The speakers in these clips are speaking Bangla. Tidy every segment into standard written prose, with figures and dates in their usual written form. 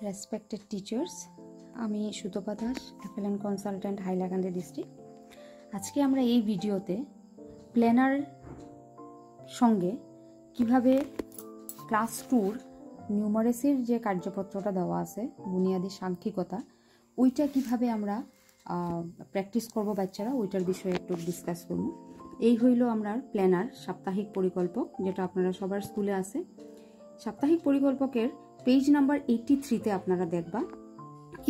রেসপেক্টেড টিচার্স, আমি সুতপা দাস, অ্যাপেলেন্ট কনসালট্যান্ট, হাইলাকান্দি ডিস্ট্রিক্ট। আজকে আমরা এই ভিডিওতে প্ল্যানার সঙ্গে কিভাবে ক্লাস 2 নিউমারেসির যে কার্যপত্রটা দেওয়া আছে বুনিয়াদি সাংখ্যিকতা, ওইটা কিভাবে আমরা প্র্যাকটিস করব বাচ্চারা, ওইটার বিষয়ে একটু ডিসকাস করব। এই হইল আমরা প্ল্যানার সাপ্তাহিক পরিকল্পক, যেটা আপনারা সবার স্কুলে আছে। সাপ্তাহিক পরিকল্পকের পেজ নাম্বার 83-তে আপনারা দেখবা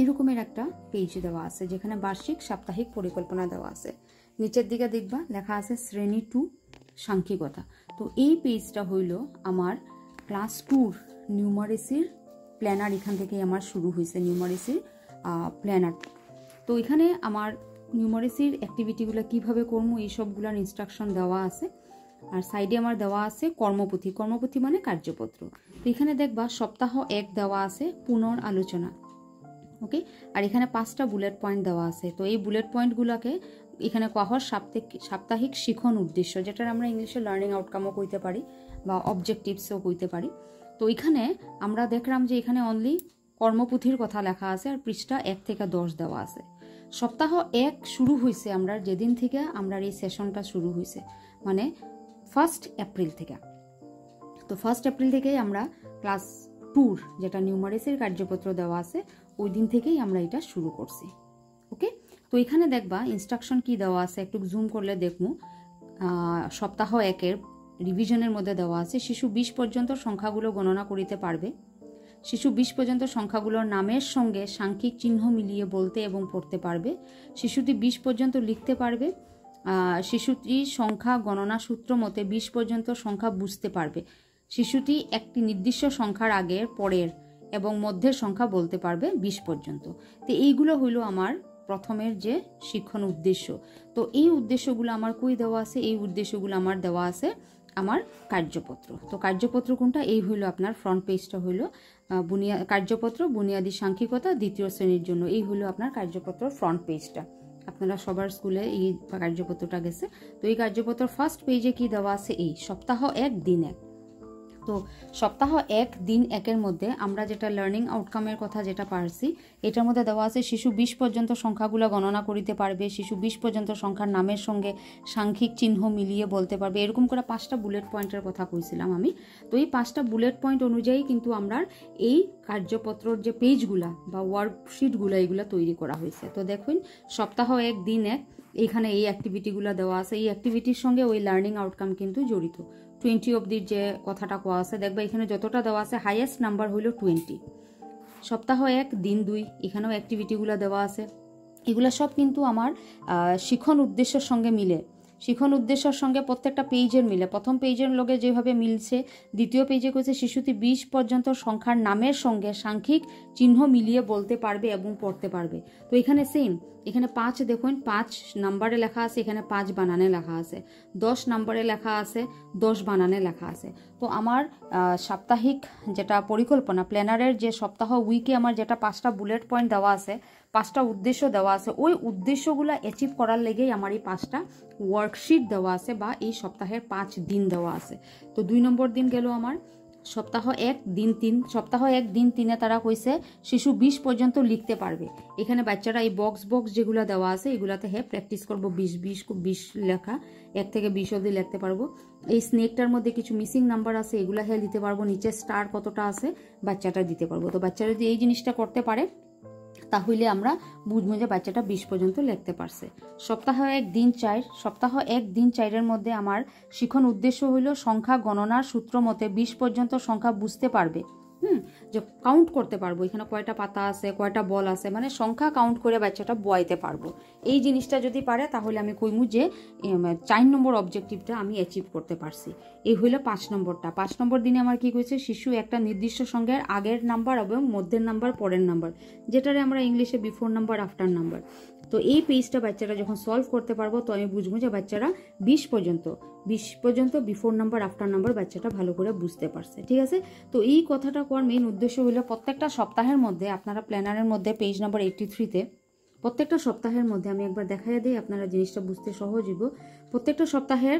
এরকমের একটা পেজ দেওয়া আছে, যেখানে বার্ষিক সাপ্তাহিক পরিকল্পনা দেওয়া আছে। নিচের দিকে দেখবা লেখা আছে শ্রেণী 2 সাংখ্যিকতা। তো এই পেজটা হইল আমার ক্লাস 2 নিউমারেসির প্ল্যানার। এখান থেকে আমার শুরু হয়েছে নিউমারেসির প্ল্যানার। তো এখানে আমার নিউমারেসির অ্যাক্টিভিটিগুলো কিভাবে করবো এই সবগুলোর ইনস্ট্রাকশন দেওয়া আছে। আর সাইডে আমার দেওয়া আছে কর্মপুথি। কর্মপুথি মানে কার্যপত্র। তো এখানে দেখবা সপ্তাহ 1 দেওয়া আছে পুনর আলোচনা, ওকে। আর এখানে 5টা বুলেট পয়েন্ট দেওয়া আছে। তো এই বুলেট পয়েন্টগুলোকে এখানে কহর সাপ্তাহিক শিখন উদ্দেশ্য, যেটার আমরা ইংলিশে লার্নিং আউটকামও কইতে পারি বা অবজেক্টিভসও কইতে পারি। তো এখানে আমরা দেখলাম যে এখানে অনলি কর্মপুথির কথা লেখা আছে আর পৃষ্ঠা 1 থেকে 10 দেওয়া আছে। সপ্তাহ 1 শুরু হয়েছে আমরা যেদিন থেকে আমরা এই সেশনটা শুরু হয়েছে, মানে 1 এপ্রিল থেকে। তো 1 এপ্রিল থেকেই আমরা ক্লাস 2 যেটা নিউমারেসির কার্যপত্র দেওয়া আছে ওই দিন থেকেই আমরা এটা শুরু করছি, ওকে। তো এখানে দেখবা ইনস্ট্রাকশন কি দেওয়া আছে, একটু জুম করলে দেখবো। সপ্তাহ 1-এর রিভিশনের মধ্যে দেওয়া আছে শিশু 20 পর্যন্ত সংখ্যাগুলো গণনা করিতে পারবে। শিশু 20 পর্যন্ত সংখ্যাগুলোর নামের সঙ্গে সাংখ্যিক চিহ্ন মিলিয়ে বলতে এবং পড়তে পারবে। শিশুটি 20 পর্যন্ত লিখতে পারবে। শিশুটি সংখ্যা গণনা সূত্র মতে 20 পর্যন্ত সংখ্যা বুঝতে পারবে। শিশুটি একটি নির্দিষ্ট সংখ্যার আগের, পরের এবং মধ্যের সংখ্যা বলতে পারবে 20 পর্যন্ত। তো এইগুলো হইল আমার প্রথমের যে শিক্ষণ উদ্দেশ্য। তো এই উদ্দেশ্যগুলো আমার কই দেওয়া আছে? এই উদ্দেশ্যগুলো আমার দেওয়া আছে আমার কার্যপত্র। তো কার্যপত্র কোনটা? এই হইল আপনার ফ্রন্ট পেজটা হইল কার্যপত্র বুনিয়াদি সাংখ্যিকতা 2য় শ্রেণীর জন্য। এই হইল আপনার কার্যপত্র ফ্রন্ট পেজটা। আপনারা সবার স্কুলে এই কার্যপত্রটা গেছে। তো এই কার্যপত্র ফার্স্ট পেজে কি দেওয়া আছে? এই সপ্তাহ 1 দিন 1। তো সপ্তাহ 1 দিন 1-এর মধ্যে আমরা যেটা লার্নিং আউটকামের কথা যেটা পারছি, এটার মধ্যে দেওয়া আছে শিশু 20 পর্যন্ত সংখ্যাগুলো গণনা করিতে পারবে। শিশু 20 পর্যন্ত সংখ্যার নামের সঙ্গে সাংখ্যিক চিহ্ন মিলিয়ে বলতে পারবে। এরকম করে 5টা বুলেট পয়েন্টের কথা কইছিলাম আমি। তো এই 5টা বুলেট পয়েন্ট অনুযায়ী কিন্তু আমরা এই কার্যপত্রর যে পেজগুলা বা ওয়ার্কশিটগুলো এগুলো তৈরি করা হয়েছে। তো দেখুন সপ্তাহ 1 দিন 1 এইখানে এই অ্যাক্টিভিটিগুলো দেওয়া আছে। এই অ্যাক্টিভিটির সঙ্গে ওই লার্নিং আউটকাম কিন্তু জড়িত। 20 অবধির যে কথাটা কোয়া আছে দেখবা এখানে যতটা দেওয়া আছে হাইয়েস্ট নাম্বার হইল 20। সপ্তাহ 1 দিন 2 এখানেও অ্যাক্টিভিটিগুলো দেওয়া আছে। এগুলো সব কিন্তু আমার শিখন উদ্দেশ্যের সঙ্গে মিলে। শিখন উদ্দেশ্যের সঙ্গে প্রত্যেকটা পেজের মিলে। প্রথম পেজের লগে যেভাবে মিলছে, দ্বিতীয় পেজে কইছে শিশুটি 20 পর্যন্ত সংখ্যার নামের সঙ্গে সাংখ্যিক চিহ্ন মিলিয়ে বলতে পারবে এবং পড়তে পারবে। তো এখানে সেম, এখানে 5 দেখুন 5 নাম্বারে লেখা আছে, এখানে 5 বানানে লেখা আছে। 10 নাম্বারে লেখা আছে, 10 বানানে লেখা আছে। তো আমার সাপ্তাহিক যেটা পরিকল্পনা প্ল্যানারের যে সপ্তাহ উইকে আমার যেটা 5টা বুলেট পয়েন্ট দেওয়া আছে, 5টা উদ্দেশ্য দেওয়া আছে, ওই উদ্দেশ্যগুলো অ্যাচিভ করার লেগেই আমার এই 5টা ওয়ার্কশিট দেওয়া আছে বা এই সপ্তাহের 5 দিন দেওয়া আছে। তো 2 নম্বর দিন গেল আমার সপ্তাহ 1 দিন 3। সপ্তাহ 1 দিন 3-এ তারা কইছে শিশু 20 পর্যন্ত লিখতে পারবে। এখানে বাচ্চারা এই বক্স যেগুলো দেওয়া আছে এগুলাতে প্র্যাকটিস করবো 20 লেখা, 1 থেকে 20 অবধি লিখতে পারবো। এই স্নেকটার মধ্যে কিছু মিসিং নাম্বার আছে, এগুলা দিতে পারবো। নিচে স্টার কতটা আছে বাচ্চাটা দিতে পারবো। তো বাচ্চারা যদি এই জিনিসটা করতে পারে তাহলে আমরা বুঝবো যে বাচ্চাটা 20 পর্যন্ত লিখতে পারছে। সপ্তাহ 1 দিন 4। সপ্তাহ 1 দিন 4-এর মধ্যে আমার শিখন উদ্দেশ্য হইল সংখ্যা গণনার সূত্র মতে 20 পর্যন্ত সংখ্যা বুঝতে পারবে। যে কাউন্ট করতে পারবো এখানে কয়টা পাতা আছে, কয়টা বল আছে, মানে সংখ্যা কাউন্ট করে বাচ্চাটা বয়াইতে পারবো। এই জিনিসটা যদি পারে তাহলে আমি কইমু যে 4 নম্বর অবজেক্টিভটা আমি অ্যাচিভ করতে পারছি। এই হইল 5 নম্বরটা। 5 নম্বর দিনে আমার কি কইছে শিশু একটা নির্দিষ্ট সংখ্যার আগের নাম্বার এবং মধ্যের নাম্বার, পরের নাম্বার, যেটারে আমরা ইংলিশে বিফোর নাম্বার, আফটার নাম্বার। তো এই পেজটা বাচ্চারা যখন সলভ করতে পারবো তো আমি বুঝবো যে বাচ্চারা 20 পর্যন্ত বিফোর নাম্বার, আফটার নাম্বার বাচ্চাটা ভালো করে বুঝতে পারছে, ঠিক আছে। তো এই কথাটা কোয়ার মেইন উদ্দেশ্য হলো প্রত্যেকটা সপ্তাহের মধ্যে আপনারা প্ল্যানারের মধ্যে পেজ নাম্বার 83-তে প্রত্যেকটা সপ্তাহের মধ্যে আমি একবার দেখাইয়া দিই, আপনারা জিনিসটা বুঝতে সহজ হইব। প্রত্যেকটা সপ্তাহের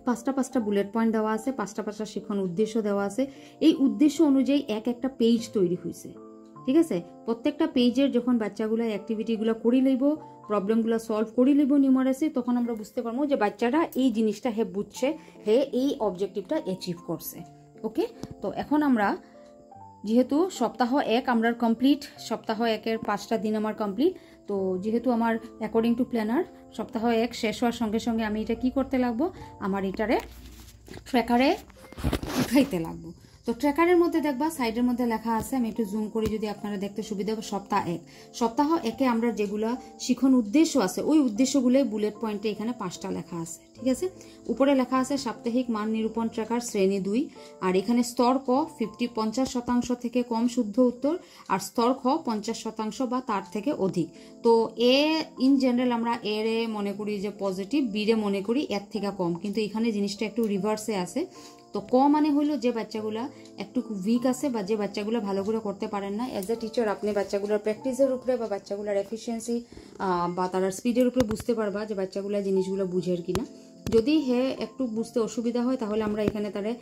5টা বুলেট পয়েন্ট দেওয়া আছে, 5টা শিখন উদ্দেশ্য দেওয়া আছে। এই উদ্দেশ্য অনুযায়ী একটা পেজ তৈরি হয়েছে। ঠিক আছে প্রত্যেকটা পেজের যখন বাচ্চাগুলো অ্যাক্টিভিটিগুলো করি লইব প্রবলেমগুলো সলভ করি লইব নিউমারেসি তখন আমরা বুঝতে পারবো যে বাচ্চাটা এই জিনিসটা হে বুঝছে হে এই অবজেক্টিভটা অ্যাচিভ করছে ওকে তো এখন আমরা যেহেতু সপ্তাহ 1 আমরা কমপ্লিট সপ্তাহ 1-এর 5টা দিন আমার কমপ্লিট তো যেহেতু আমার অ্যাকর্ডিং টু প্ল্যানার সপ্তাহ 1 শেষ হওয়ার সঙ্গে সঙ্গে আমি এটা কি করতে লাগবো আমার এটারে ট্র্যাকারে উঠাইতে লাগবো তো ট্র্যাকারের মধ্যে দেখবা সাইডের মধ্যে লেখা আছে আমি একটু জুম করি যদি আপনারা দেখতে সুবিধা হবে সপ্তাহ 1-এ আমরা যেগুলা শিখন উদ্দেশ্য আছে ওই উদ্দেশ্যগুলোই বুলেট পয়েন্টে এখানে 5টা লেখা আছে ঠিক আছে উপরে লেখা আছে সাপ্তাহিক মান নিরূপণ ট্র্যাকার শ্রেণী 2 আর এখানে স্তর ক 50% থেকে কম শুদ্ধ উত্তর আর স্তর খ 50% বা তার থেকে অধিক তো এ ইন জেনারেল আমরা এ রে মনে করি যে পজিটিভ বি রে মনে করি এর থেকে কম কিন্তু এখানে জিনিসটা একটু রিভার্সে আছে তো ক মানে হইলো যে বাচ্চাগুলা একটু উইক আছে বা যে বাচ্চাগুলো ভালো করে করতে পারেন না এজ এ টিচার আপনি বাচ্চাগুলোর প্র্যাকটিসের উপরে বা বাচ্চাগুলোর এফিসিয়েন্সি বা তার স্পিডের উপরে বুঝতে পারবা যে বাচ্চাগুলো জিনিসগুলো বুঝের কিনা যদি হে একটু বুঝতে অসুবিধা হয় তাহলে আমরা এখানে তারে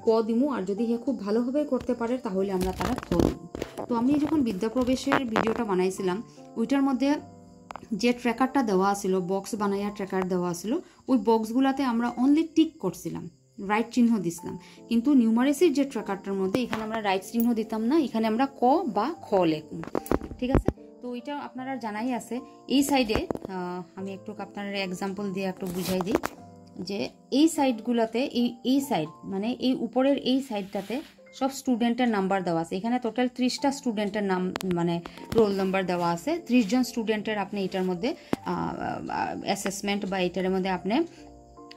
ক দিমু আর যদি হে খুব ভালোভাবে করতে পারে তাহলে আমরা তারা খ দিমু তো আমি যখন বিদ্যাপ্রবেশের ভিডিওটা বানাইছিলাম ওইটার মধ্যে যে ট্র্যাকারটা দেওয়া ছিল বক্স বানাইয়া ট্র্যাকার দেওয়া ছিল ওই বক্সগুলাতে আমরা অনলি টিক করছিলাম রাইট চিহ্ন দিছিলাম কিন্তু নিউমারেসির যে ট্র্যাকারটার মধ্যে এখানে আমরা রাইট চিহ্ন দিতাম না এখানে আমরা ক বা খ লিখব ঠিক আছে তো ওইটা আপনারা জানাই আছে এই সাইডে আমি একটু আপনাদের এক্সাম্পল দিয়ে একটু বুঝাই দিই যে এই সাইডগুলোতে এই সাইড মানে এই উপরের এই সাইডটাতে সব স্টুডেন্টের নাম্বার দেওয়া আছে এখানে টোটাল 30টা স্টুডেন্টের নাম মানে রোল নাম্বার দেওয়া আছে 30 জন স্টুডেন্টের আপনি এটার মধ্যে অ্যাসেসমেন্ট বা এটার মধ্যে আপনি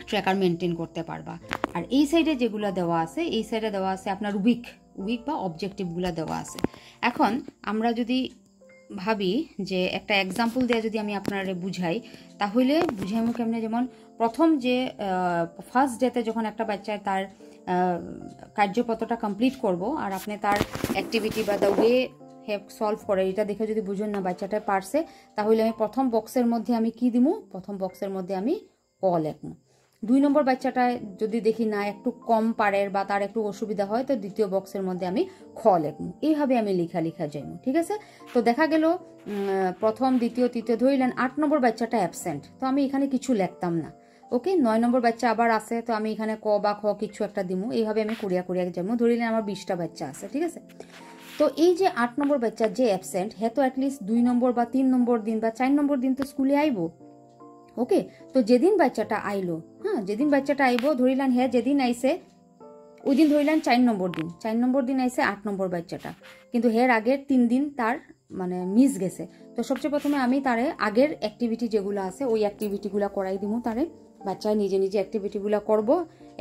ট্র্যাকার মেনটেন করতে পারবা আর এই সাইডে যেগুলো দেওয়া আছে এই সাইডে দেওয়া আছে আপনার উইক বা অবজেক্টিভগুলো দেওয়া আছে এখন আমরা যদি ভাবি যে একটা এক্সাম্পল দিয়ে যদি আমি আপনারা বুঝাই তাহলে বুঝাইমু কেমনে যেমন প্রথম যে ফার্স্ট ডেতে যখন একটা বাচ্চা তার কার্যপত্রটা কমপ্লিট করব আর আপনি তার অ্যাক্টিভিটি বা দ্য ওয়ে হ্যাভ সলভ করে এটা দেখে যদি বুঝুন না বাচ্চাটা পারছে তাহলে আমি প্রথম বক্সের মধ্যে আমি কি দিমু প্রথম বক্সের মধ্যে আমি ক লিখবো 2 নম্বর বাচ্চাটা যদি দেখি না একটু কম পারে বা তার একটু অসুবিধা হয় তো দ্বিতীয় বক্সের মধ্যে আমি খ লিখবো এইভাবে আমি লেখা যাইব ঠিক আছে তো দেখা গেল প্রথম দ্বিতীয় তৃতীয় ধরিলেন 8 নম্বর বাচ্চাটা অ্যাবসেন্ট তো আমি এখানে কিছু লিখতাম না ওকে 9 নম্বর বাচ্চা আবার আছে তো আমি এখানে ক বা খ কিছু একটা দিমু এইভাবে আমি কুড়িয়া যাবো ধরিলেন আমার 20টা বাচ্চা আছে ঠিক আছে তো এই যে 8 নম্বর বাচ্চা যে অ্যাবসেন্ট হে তো অ্যাটলিস্ট 2 নম্বর বা 3 নম্বর দিন বা 4 নম্বর দিন তো স্কুলে আইবো ওকে তো যেদিন বাচ্চাটা আইলো হ্যাঁ যেদিন বাচ্চাটা আইবো ধরিলেন হ্যাঁ যেদিন আইসে ওই দিন ধরিলেন 4 নম্বর দিন আইসে 8 নম্বর বাচ্চাটা কিন্তু হের আগের 3 দিন তার মানে মিস গেছে তো সবচেয়ে প্রথমে আমি তারে আগের অ্যাক্টিভিটি যেগুলো আছে ওই অ্যাক্টিভিটিগুলো করাই দিমু তারে বাচ্চা নিজে অ্যাক্টিভিটিগুলো করব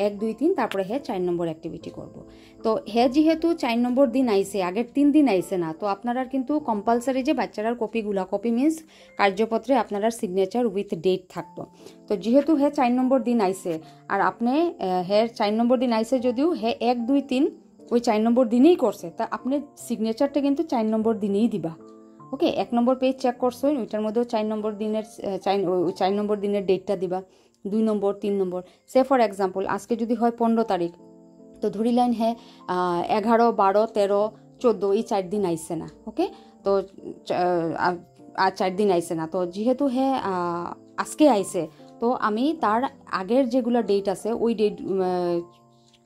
1 2 3 তারপরে হে 4 নম্বর অ্যাক্টিভিটি করব তো হে যেহেতু 4 নম্বর দিন আইসে আগের 3 দিন আইসে না তো আপনারা কিন্তু কম্পালসারি যে বাচ্চারার কপি মিন্স কার্যপত্রে আপনারা সিগনেচার উইথ ডেট থাকতো তো যেহেতু হে 4 নম্বর দিন আইসে আর আপনি হে 4 নম্বর দিন আইসে যদিও হে 1 2 3 ওই 4 নম্বর দিনেই করছে তা আপনি সিগনেচারটা কিন্তু 4 নম্বর দিনেই দিবা ওকে 1 নম্বর পেজ চেক করছেন ওইটার মধ্যেও 4 নম্বর দিনের 4 নম্বর দিনের ডেটটা দিবা 2 নম্বর 3 নম্বর সে ফর এক্সাম্পল আজকে যদি হয় 15 তারিখ তো ধরিলেন হ্যাঁ 11 12 13 14 এই 4 দিন আইসে না ওকে তো আর 4 দিন আইসে না তো যেহেতু হ্যাঁ আজকে আইসে তো আমি তার আগের যেগুলো ডেট আছে ওই ডেট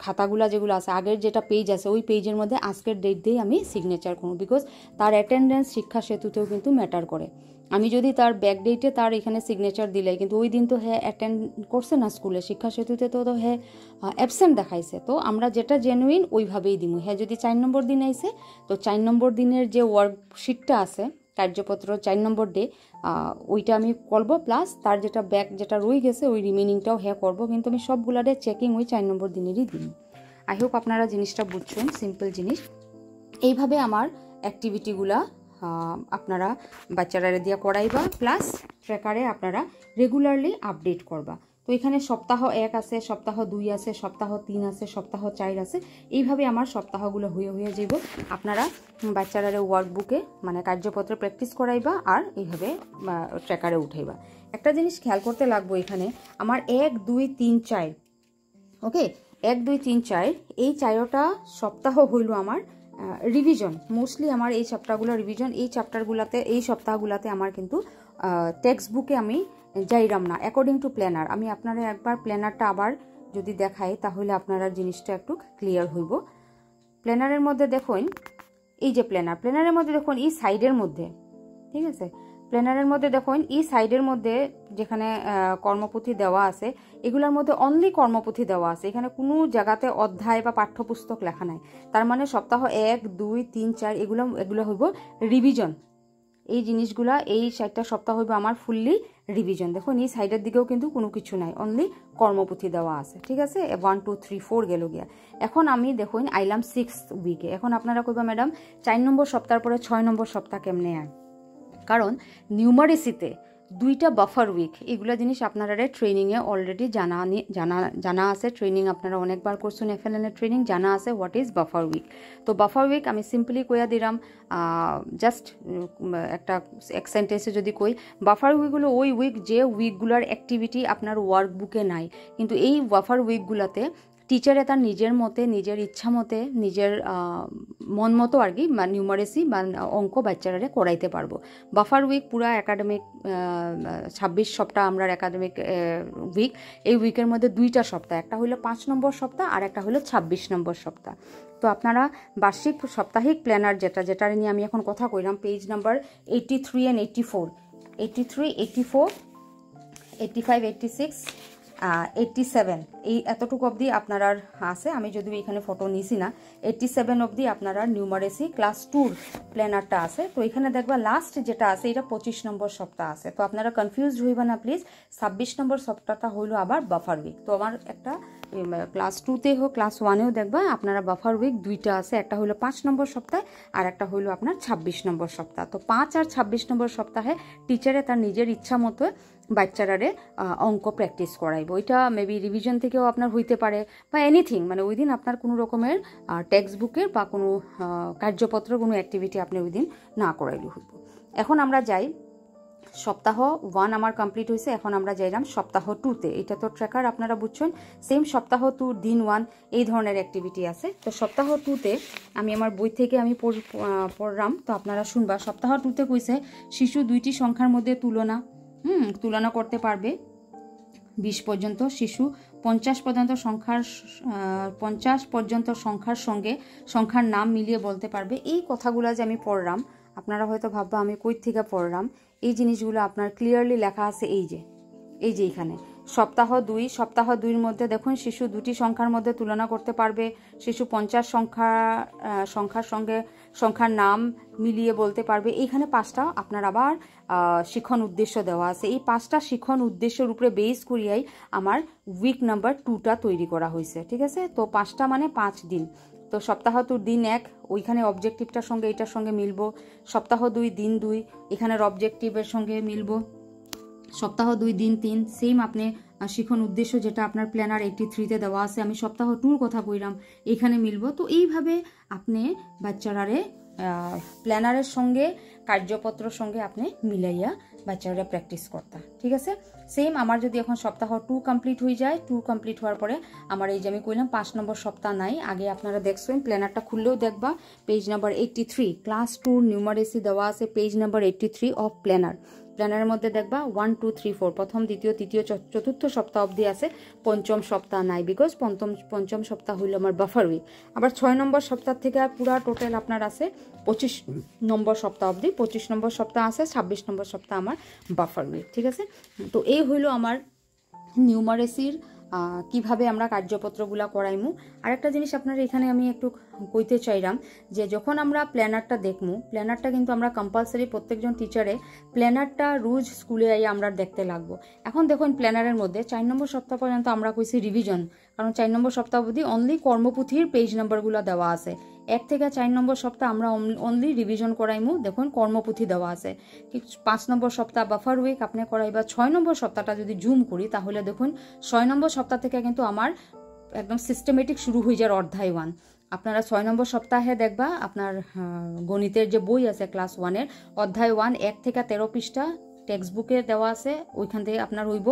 খাতাগুলা যেগুলো আছে আগের যেটা পেজ আছে ওই পেজের মধ্যে আজকের ডেট দিয়ে আমি সিগনেচার করব বিকজ তার অ্যাটেন্ডেন্স শিক্ষা সেতুতেও কিন্তু ম্যাটার করে আমি যদি তার ব্যাক ডেটে তার এখানে সিগনেচার দিলে কিন্তু ওই দিন তো হ্যাঁ অ্যাটেন্ড করছে না স্কুলে শিক্ষা সেতুতে তো হ্যাঁ অ্যাবসেন্ট দেখাইছে তো আমরা যেটা জেনুইন ওইভাবেই দিমু হ্যাঁ যদি 4 নম্বর দিন আইছে তো 4 নম্বর দিনের যে ওয়ার্কশিটটা আছে কার্যপত্র 4 নম্বর ডে ওইটা আমি করব প্লাস তার যেটা ব্যাক যেটা রয়ে গেছে ওই রিমেনিংটাও হ্যাঁ করব কিন্তু আমি সবগুলারে চেকিং ওই 4 নম্বর দিনেরই দিই আই হোপ আপনারা জিনিসটা বুঝছেন সিম্পল জিনিস এইভাবে আমার অ্যাক্টিভিটিগুলা আপনারা বাচ্চারা দিয়ে করাইবা প্লাস ট্র্যাকারে আপনারা রেগুলারলি আপডেট করবা তো এখানে সপ্তাহ 1 আছে সপ্তাহ 2 আছে সপ্তাহ 3 আছে সপ্তাহ 4 আছে এইভাবে আমার সপ্তাহগুলো হয়ে যাব আপনারা বাচ্চারা ওয়ার্কবুকে মানে কার্যপত্র প্র্যাকটিস করাইবা আর এইভাবে ট্র্যাকারে উঠাইবা একটা জিনিস খেয়াল করতে লাগবো এখানে আমার 1 2 3 4 ওকে 1 2 3 4 এই 4টা সপ্তাহ হইল আমার রিভিজন, মোস্টলি আমার এই চ্যাপ্টারগুলো রিভিজন। এই চ্যাপ্টারগুলোতে এই সপ্তাহগুলোতে আমার কিন্তু টেক্সট বুকে আমি যাইরাম না অ্যাকর্ডিং টু প্ল্যানার। আমি আপনারা একবার প্ল্যানারটা আবার যদি দেখাই তাহলে আপনারা জিনিসটা একটু ক্লিয়ার হইব। প্ল্যানারের মধ্যে দেখুন, এই যে প্ল্যানারের মধ্যে দেখুন এই সাইডের মধ্যে, ঠিক আছে, প্ল্যানারের মধ্যে দেখুন এই সাইডের মধ্যে যেখানে কর্মপুথি দেওয়া আছে, এগুলোর মধ্যে অনলি কর্মপুথি দেওয়া আছে, এখানে কোনো জায়গাতে অধ্যায় বা পাঠ্যপুস্তক লেখা নাই। তার মানে সপ্তাহ 1, 2, 3, 4 এগুলো হইব রিভিজন। এই জিনিসগুলা এই 4টা সপ্তাহ হইব আমার ফুললি রিভিজন। দেখুন এই সাইডের দিকেও কিন্তু কোনো কিছু নাই, অনলি কর্মপুথি দেওয়া আছে, ঠিক আছে। 1, 2, 3, 4 গেল গিয়া। এখন আমি দেখুন আইলাম 6th উইকে। এখন আপনারা কইবা ম্যাডাম 4 নম্বর সপ্তাহের পরে 6 নম্বর সপ্তাহ কেমনে আয়? কারণ নিউমারেসিতে 2টা বাফার উইক, এগুলো জিনিস আপনারা ট্রেনিংয়ে অলরেডি জানা আছে। ট্রেনিং আপনারা অনেকবার করছেন, FLN এর ট্রেনিং জানা আছে হোয়াট ইজ বাফার উইক। তো বাফার উইক আমি সিম্পলি কইয়া দিলাম, জাস্ট এক সেন্টেন্সে যদি কই, বাফার উইক হলো ওই উইক যে উইকগুলোর অ্যাক্টিভিটি আপনার ওয়ার্ক বুকে নাই, কিন্তু এই বাফার উইকগুলোতে টিচারে তার নিজের মতে, নিজের ইচ্ছা মতে, নিজের মন মতো আর কি নিউমারেসি বা অঙ্ক বাচ্চারা করাইতে পারবো। বাফার উইক পুরা একাডেমিক 26 সপ্তাহ আমরা একাডেমিক উইক। এই উইকের মধ্যে 2টা সপ্তাহ, একটা হলো 5 নম্বর সপ্তাহ আর একটা হলো 26 নম্বর সপ্তাহ। তো আপনারা বার্ষিক সাপ্তাহিক প্ল্যানার যেটা নিয়ে আমি এখন কথা কইলাম, পেজ নাম্বার 83 and 84, 83, 84, 85, 86, 87 এই এতটুকু অবধি আপনারা আছে। আমি যদিও এখানে ফটো নিছি না, 87 অবধি আপনারা নিউমারেসি ক্লাস 2 প্ল্যানারটা আছে। তো এখানে দেখবা লাস্ট যেটা আছে এটা 25 নম্বর সপ্তাহ আছে। তো আপনারা কনফিউজড হইবা না প্লিজ, 26 নম্বর সপ্তাহটা হইলো আবার বাফার উইক। তো আমার একটা ক্লাস 2তে হোক ক্লাস 1এও দেখবা আপনারা বাফার উইক 2টা আছে, একটা হলো 5 নম্বর সপ্তাহে আর একটা হইলো আপনার 26 নম্বর সপ্তাহ। তো 5 আর 26 নম্বর সপ্তাহে টিচারে তার নিজের ইচ্ছা মতো বাচ্চারারে অঙ্ক প্র্যাকটিস করাইব। ওইটা মেবি রিভিশন থেকেও আপনার হইতে পারে বা এনিথিং, মানে ওই দিন আপনার কোনো রকমের টেক্সট বুকের বা কোনো কার্যপত্র কোনো অ্যাক্টিভিটি আপনি ওই দিন না করাইলে হইব। এখন আমরা যাই, সপ্তাহ 1 আমার কমপ্লিট হয়েছে, এখন আমরা যাইলাম সপ্তাহ 2তে। এটা তো ট্র্যাকার আপনারা বুঝছেন, সেম সপ্তাহ 2 দিন 1 এই ধরনের অ্যাক্টিভিটি আছে। তো সপ্তাহ 2তে আমি আমার বই থেকে আমি পড়লাম, তো আপনারা শুনবা। সপ্তাহ 2তে কইছে শিশু 2টি সংখ্যার মধ্যে তুলনা করতে পারবে 20 পর্যন্ত, শিশু 50 পর্যন্ত সংখ্যার সঙ্গে সংখ্যার নাম মিলিয়ে বলতে পারবে। এই কথাগুলো যে আমি পড়লাম, আপনারা হয়তো ভাববা আমি কই থেকে পড়লাম। এই জিনিসগুলো আপনার ক্লিয়ারলি লেখা আছে এই যে এখানে সপ্তাহ 2-র মধ্যে দেখুন শিশু 2টি সংখ্যার মধ্যে তুলনা করতে পারবে, শিশু 50 সংখ্যার সঙ্গে সংখ্যার নাম মিলিয়ে বলতে পারবে। এইখানে 5টা আপনার আবার শিক্ষণ উদ্দেশ্য দেওয়া আছে। এই 5টা শিক্ষণ উদ্দেশ্যের উপরে বেস করিয়াই আমার উইক নাম্বার 2টা তৈরি করা হয়েছে, ঠিক আছে। তো 5টা মানে 5 দিন। তো সপ্তাহ 2 দিন 1 ওইখানে অবজেক্টিভটার সঙ্গে এটার সঙ্গে মিলবো। সপ্তাহ 2 দিন 2 এখানের অবজেক্টিভের সঙ্গে মিলবো। সপ্তাহ 2 দিন 3 সেম আপনি শিক্ষণ উদ্দেশ্য যেটা আপনার প্ল্যানার 83তে দেওয়া আছে, আমি সপ্তাহ 2-র কথা কইলাম, এখানে মিলবো। তো এইভাবে আপনি বাচ্চারারে প্ল্যানারের সঙ্গে কার্যপত্রের সঙ্গে আপনি মিলাইয়া বাচ্চারা প্র্যাকটিস করতা, ঠিক আছে। সেম আমার যদি এখন সপ্তাহ 2 কমপ্লিট হয়ে যায়, 2 কমপ্লিট হওয়ার পরে আমার এই যে আমি কইলাম 5 নম্বর সপ্তাহ নাই, আগে আপনারা দেখছেন প্ল্যানারটা খুললেও দেখবা পেজ নাম্বার 83 ক্লাস 2 নিউমারেসি দেওয়া আছে, পেজ নাম্বার 83 অফ প্ল্যানারের মধ্যে দেখবা 1, 2, 3, 4 প্রথম, দ্বিতীয়, তৃতীয়, চতুর্থ সপ্তাহ অবধি আছে, পঞ্চম সপ্তাহ নাই, বিকজ পঞ্চম সপ্তাহ হইল আমার বাফার উইক। আবার 6 নম্বর সপ্তাহ থেকে পুরা টোটাল আপনার আছে 25 নম্বর সপ্তাহ অবধি, 25 নম্বর সপ্তাহ আছে, 26 নম্বর সপ্তাহ আমার বাফার উইক, ঠিক আছে। তো এই হইল আমার নিউমারেসির কিভাবে আমরা কার্যপত্রগুলা করাইমু। আরেকটা জিনিস আপনার এখানে আমি একটু কইতে চাইলাম যে যখন আমরা প্ল্যানারটা দেখমু, প্ল্যানারটা কিন্তু আমরা কম্পালসারি প্রত্যেকজন টিচারে প্ল্যানারটা রোজ স্কুলে আই আমরা দেখতে লাগবো। এখন দেখুন প্ল্যানারের মধ্যে 4 নম্বর সপ্তাহ পর্যন্ত আমরা কইছি রিভিশন, কারণ 4 নম্বর সপ্তাহ অবধি অনলি কর্মপুথির পেজ নাম্বারগুলো দেওয়া আছে। 1 থেকে 4 নম্বর সপ্তাহ আমরা অনলি রিভিশন করাইমু, দেখুন কর্মপুথি দেওয়া আছে। 5 নম্বর সপ্তাহ বাফার উইক আপনি করাইবা। 6 নম্বর সপ্তাহটা যদি জুম করি তাহলে দেখুন 6 নম্বর সপ্তাহ থেকে কিন্তু আমার একদম সিস্টেমেটিক শুরু হয়ে যায় অধ্যায় 1। আপনারা 6 নম্বর সপ্তাহে দেখবা আপনার গণিতের যে বই আছে ক্লাস 1-এর অধ্যায় 1 1 থেকে 13 পৃষ্ঠা টেক্সট বুকে দেওয়া আছে, ওইখান থেকে আপনার হইব।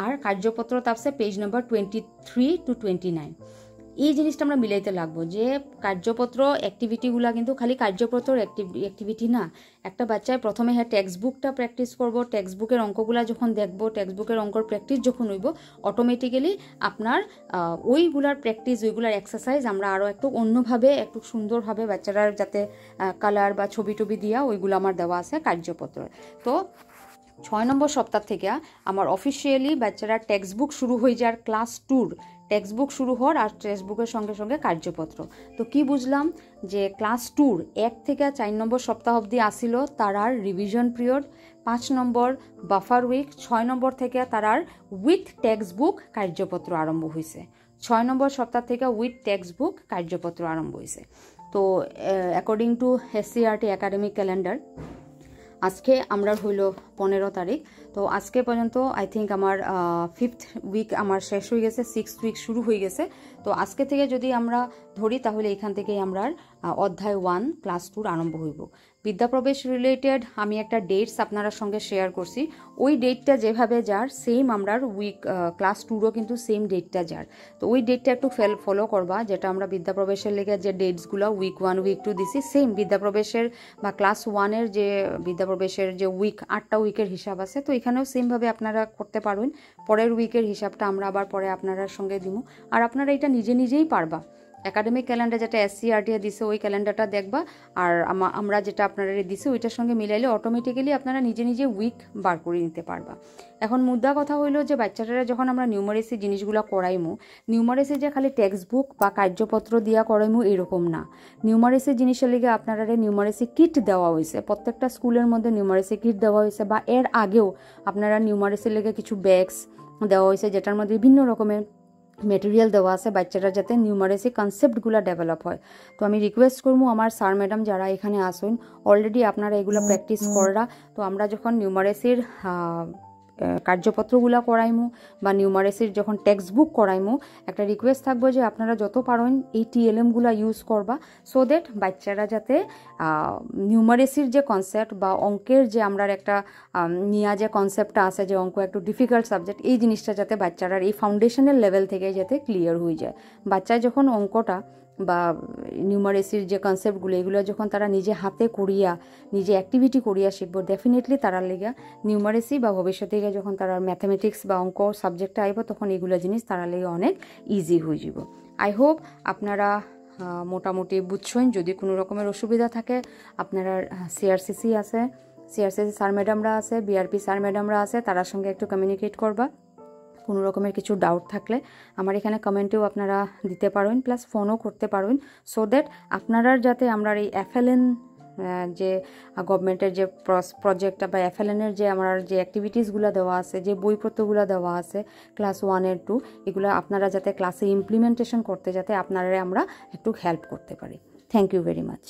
আর কার্যপত্র তাপসে পেজ নাম্বার 23 to 29। এই জিনিসটা আমরা মিলাইতে লাগবো যে কার্যপত্র অ্যাক্টিভিটিগুলো কিন্তু খালি কার্যপত্রর অ্যাক্টিভিটি না। একটা বাচ্চায় প্রথমে হ্যাঁ টেক্সট বুকটা প্র্যাকটিস করবো, টেক্সট বুকের অঙ্কগুলা যখন দেখবো, টেক্সট বুকের অঙ্কর প্র্যাকটিস যখন হইব, অটোমেটিক্যালি আপনার ওইগুলার প্র্যাকটিস, ওইগুলার এক্সারসাইজ আমরা আরও একটু অন্যভাবে, একটু সুন্দরভাবে বাচ্চারা যাতে কালার বা ছবি টবি দিয়া ওইগুলো আমার দেওয়া আছে কার্যপত্র। তো 6 নম্বর সপ্তাহ থেকে আমার অফিসিয়ালি বাচ্চারা টেক্সট বুক শুরু হয়ে যাওয়ার, ক্লাস 2 টেক্সট বুক শুরু হওয়ার, আর টেক্সট বুকের সঙ্গে সঙ্গে কার্যপত্র। তো কি বুঝলাম যে ক্লাস 2 1 থেকে 4 নম্বর সপ্তাহ অবধি আসিল তারার রিভিশন পিরিয়ড, 5 নম্বর বাফার উইক, 6 নম্বর থেকে তারার উইথ টেক্সট বুক কার্যপত্র আরম্ভ হয়েছে। 6 নম্বর সপ্তাহ থেকে উইথ টেক্সট বুক কার্যপত্র আরম্ভ হয়েছে। তো according to SCERT academic calendar আজকে আমরা হইল 15 তারিখ। তো আজকে পর্যন্ত আই থিঙ্ক আমার 5th উইক আমার শেষ হয়ে গেছে, 6th উইক শুরু হয়ে গেছে। তো আজকে থেকে যদি আমরা ধরি তাহলে এখান থেকেই আমরা অধ্যায় 1 ক্লাস 2 আরম্ভ হইব। বিদ্যাপ্রবেশ রিলেটেড আমি একটা ডেটস আপনার সঙ্গে শেয়ার করছি, ওই ডেটটা যেভাবে যার সেম আমরা উইক ক্লাস 2রও কিন্তু সেম ডেটটা যার। তো ওই ডেটটা একটু ফলো করবা, যেটা আমরা বিদ্যাপ্রবেশের লেগে যে ডেটসগুলো উইক 1 উইক 2 দিছি, সেম বিদ্যাপ্রবেশের বা ক্লাস 1-এর যে বিদ্যাপ্রবেশের যে উইক 8টা উইকের হিসাব আছে, তো এখানেও সেমভাবে আপনারা করতে পারবেন। পরের উইকের হিসাবটা আমরা আবার পরে আপনার সঙ্গে দিব, আর আপনারা এটা নিজে নিজেই পারবা। একাডেমিক ক্যালেন্ডার যেটা SCERT দিছে ওই ক্যালেন্ডারটা দেখবা, আর আমরা যেটা আপনারা দিছে ওইটার সঙ্গে মিলাইলে অটোমেটিক্যালি আপনারা নিজে নিজে উইক বার করে নিতে পারবা। এখন মুদ্রা কথা হইলো যে বাচ্চারা যখন আমরা নিউমারেসি জিনিসগুলো করাইমু, নিউমারেসি যে খালি টেক্সট বুক বা কার্যপত্র দিয়া করাইমু এরকম না। নিউমারেসি জিনিসের লিগে আপনারা নিউমারেসি কিট দেওয়া হয়েছে, প্রত্যেকটা স্কুলের মধ্যে নিউমারেসি কিট দেওয়া হয়েছে, বা এর আগেও আপনারা নিউমারেসির লিগে কিছু ব্যাগস দেওয়া হয়েছে যেটার মধ্যে বিভিন্ন রকমের মেটেরিয়াল দেওয়া আছে বাচ্চারা যাতে নিউমারেসি কনসেপ্টগুলো ডেভেলপ হয়। তো আমি রিকোয়েস্ট করবো আমার স্যার ম্যাডাম যারা এখানে আসুন, অলরেডি আপনারা এগুলো প্র্যাকটিস করা। তো আমরা যখন নিউমারেসির কার্যপত্রগুলো করাইমু বা নিউমারেসির যখন টেক্সট বুক করাইমু, একটা রিকোয়েস্ট থাকবো যে আপনারা যত পারেন এই TLM-গুলো ইউজ করবা, সো দ্যাট বাচ্চারা যাতে নিউমারেসির যে কনসেপ্ট বা অঙ্কের যে আমরা একটা নিয়া যে কনসেপ্টটা আছে, যে অঙ্ক একটু ডিফিকাল্ট সাবজেক্ট, এই জিনিসটা যাতে বাচ্চারা এই ফাউন্ডেশনাল লেভেল থেকে যাতে ক্লিয়ার হয়ে যায়। বাচ্চা যখন অঙ্কটা বা নিউমারেসির যে কনসেপ্টগুলো এগুলো যখন তারা নিজে হাতে করিয়া, নিজে অ্যাক্টিভিটি করিয়া শিখবো, ডেফিনেটলি তারা লেগে নিউমারেসি বা ভবিষ্যতে যখন তারা ম্যাথামেটিক্স বা অঙ্ক সাবজেক্টে আইব, তখন এগুলো জিনিস তারা লেগে অনেক ইজি হয়ে যাব। আই হোপ আপনারা মোটামুটি বুঝছেন। যদি কোনো রকমের অসুবিধা থাকে আপনারা CRCC আছে, CRCC স্যার ম্যাডামরা আছে, BRP স্যার ম্যাডামরা আছে, তার সঙ্গে একটু কমিউনিকেট করবা। কোনো রকমের কিছু ডাউট থাকলে আমার এখানে কমেন্টেও আপনারা দিতে পারেন, প্লাস ফোনও করতে পারেন, সো দ্যাট আপনারা যাতে আমরা এই FLN যে গভর্নমেন্টের যে প্রজেক্ট বা FLN-এর যে আমার যে অ্যাক্টিভিটিসগুলো দেওয়া আছে, যে বইপত্রগুলো দেওয়া আছে ক্লাস 1 আর 2, এগুলো আপনারা যাতে ক্লাসে ইমপ্লিমেন্টেশন করতে যাতে আপনারা আমরা একটু হেল্প করতে পারি। Thank you very much.